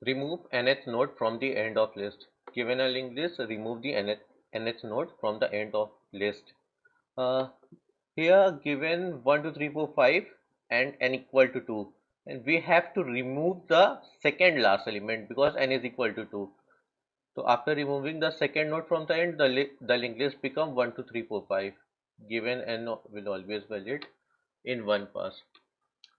remove nth node from the end of list. Given a linked list, remove the nth node from the end of list. Uh, Here given 1, 2, 3, 4, 5 and n equal to 2, and we have to remove the second last element because n is equal to 2. So after removing the second node from the end, the linked list become 1, 2, 3, 4, 5. Given n will always valid in one pass.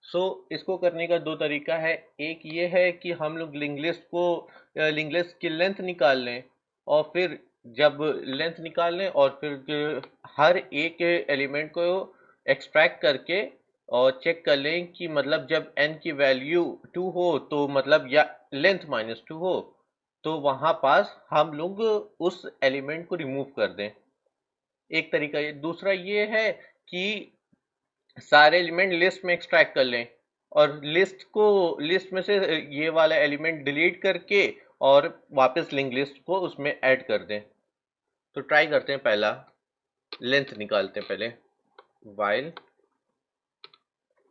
सो इसको करने का दो तरीका है। एक ये है कि हम लोग लिंक लिस्ट की लेंथ निकाल लें, और फिर जब लेंथ निकाल लें और फिर हर एक एलिमेंट को एक्सट्रैक्ट करके और चेक कर लें कि मतलब जब n की वैल्यू 2 हो तो मतलब या लेंथ -2 हो तो वहां पास हम लोग उस एलिमेंट को रिमूव कर दें। एक तरीका ये। दूसरा ये है कि सारे एलिमेंट लिस्ट में एक्सट्रैक्ट कर लें और लिस्ट में से ये वाला एलिमेंट डिलीट करके और वापस लिंक लिस्ट को उसमें ऐड कर दें। तो ट्राई करते हैं। पहला लेंथ निकालते हैं पहले। While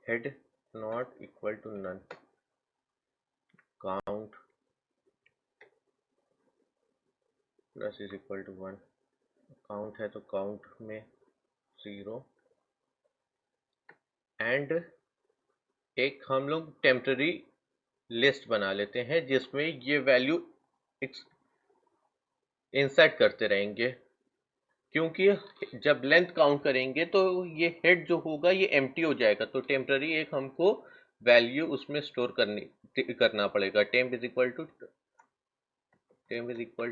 head not equal to none, count plus is equal to 1। Count है तो काउंट में 0 एंड एक हम लोग टेम्पररी लिस्ट बना लेते हैं जिसमें ये वैल्यू इंसर्ट करते रहेंगे, क्योंकि जब लेंथ काउंट करेंगे तो ये हेड जो होगा ये एम्प्टी हो जाएगा। तो टेम्पररी एक हमको वैल्यू उसमें स्टोर करना पड़ेगा। Temp is equal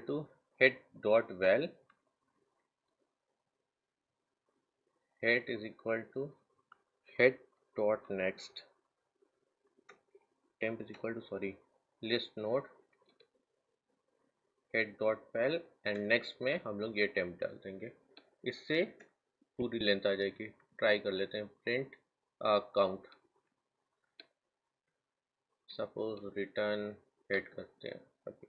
to head dot val, head is equal to head dot next, temp is equal to sorry list node head dot val and next में हम लोग ये टेम्प डाल देंगे। इससे पूरी लेंथ आ जाएगी। ट्राई कर लेते हैं। Print count, suppose return head करते हैं अभी।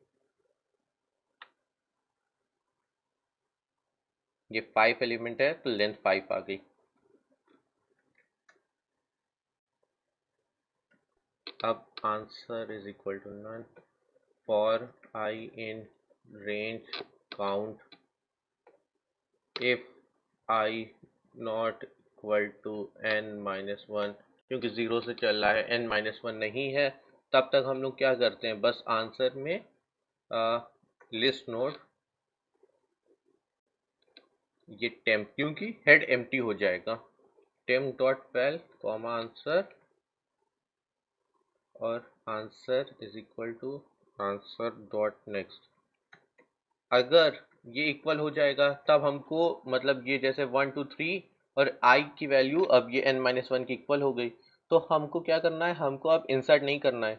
ये 5 एलिमेंट है तो लेंथ 5 आ गई। अब answer is equal to none for i in range count if i not equal to n-1, क्योंकि 0 से चल रहा है, n-1 नहीं है। तब तक हम लोग क्या करते हैं, बस आंसर में लिस्ट नोड ये टेम्प, क्योंकि हेड एम्प्टी हो जाएगा, temp dot val comma answer और answer is equal to answer dot next. अगर ये इक्वल हो जाएगा तब हमको मतलब ये जैसे 1 2 3 और i की वैल्यू अब ये n-1 की इक्वल हो गई, तो हमको क्या करना है, हमको अब इंसर्ट नहीं करना है।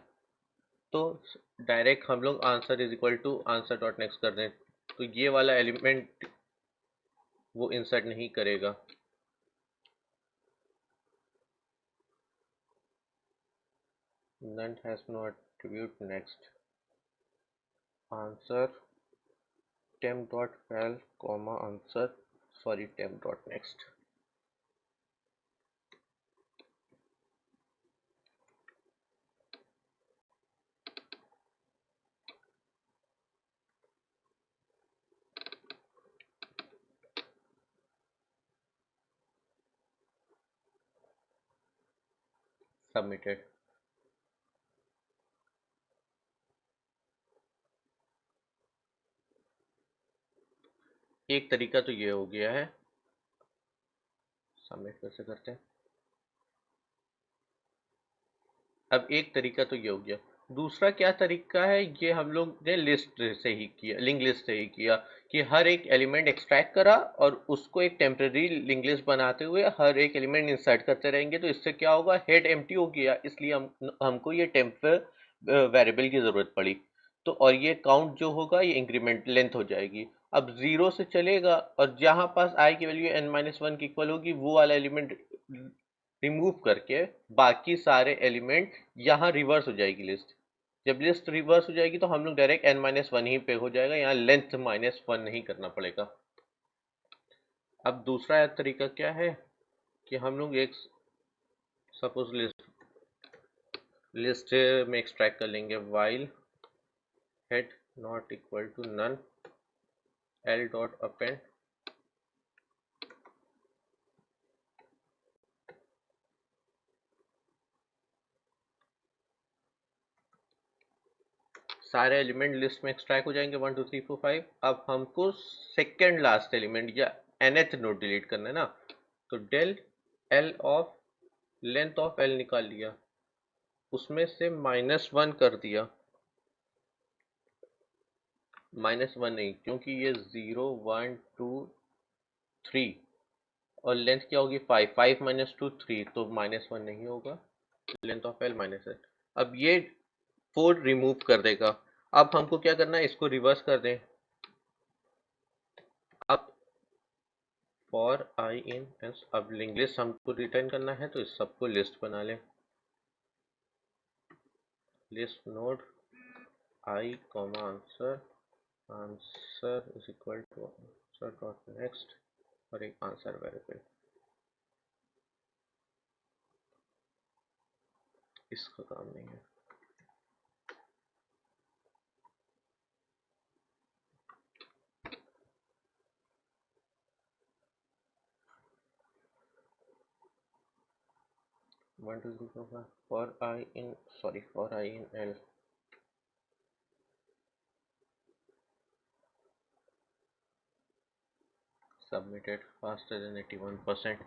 तो डायरेक्ट हम लोग answer is equal to answer dot next कर दें, तो ये वाला एलिमेंट वो इंसर्ट नहीं करेगा। None has no attribute next, answer temp dot val comma answer, sorry temp dot next। Submitted. एक तरीका तो ये हो गया है। सबमिट कैसे करते हैं। अब एक तरीका तो ये हो गया। दूसरा क्या तरीका है, ये हम लोग ने लिस्ट से ही किया, लिंक लिस्ट से ही किया कि हर एक एलिमेंट एक्सट्रैक्ट करा और उसको एक टेम्परेरी लिंक लिस्ट बनाते हुए हर एक एलिमेंट इंसर्ट करते रहेंगे। तो इससे क्या होगा, हेड एम्प्टी हो गया, इसलिए हमको ये टेम्प वेरिएबल की जरूरत पड़ी। तो और ये काउंट जो होगा ये इंक्रीमेंट लेंथ हो जाएगी। अब 0 से चलेगा और जहां पास i की वैल्यू n-1 की इक्वल होगी वो वाला एलिमेंट रिमूव करके बाकी सारे एलिमेंट यहाँ रिवर्स हो जाएगी लिस्ट। जब लिस्ट रिवर्स हो जाएगी तो हम लोग डायरेक्ट n-1 ही पे हो जाएगा, यहाँ लेंथ -1 नहीं करना पड़ेगा। अब दूसरा तरीका क्या है कि हम लोग एक सपोज लिस्ट में एक्सट्रैक्ट कर लेंगे। वाइल head not equal to none, L dot append सारे एलिमेंट लिस्ट में एक्सट्रैक्ट हो जाएंगे 1 2 3 4 5। अब हमको सेकेंड लास्ट एलिमेंट या nth नोड डिलीट करना है ना, तो del l of length of l निकाल लिया, उसमें से -1 कर दिया, -1 नहीं क्योंकि ये 0 1 2 3 और लेंथ क्या होगी 5, 5 - 2 3, तो -1 नहीं होगा, लेंथ ऑफ एल -8। अब ये 4 रिमूव कर देगा। अब हमको क्या करना है, इसको रिवर्स कर दें। अब फॉर आई इन एस, अब लिंक लिस्ट हमको रिटर्न करना है तो इस सबको लिस्ट बना लें। List node i comma answer, answer is equal to answer dot next और एक आंसर वेरिएबल, इसका काम नहीं है। One two three four for i in, sorry for i in l, submitted faster than 81%।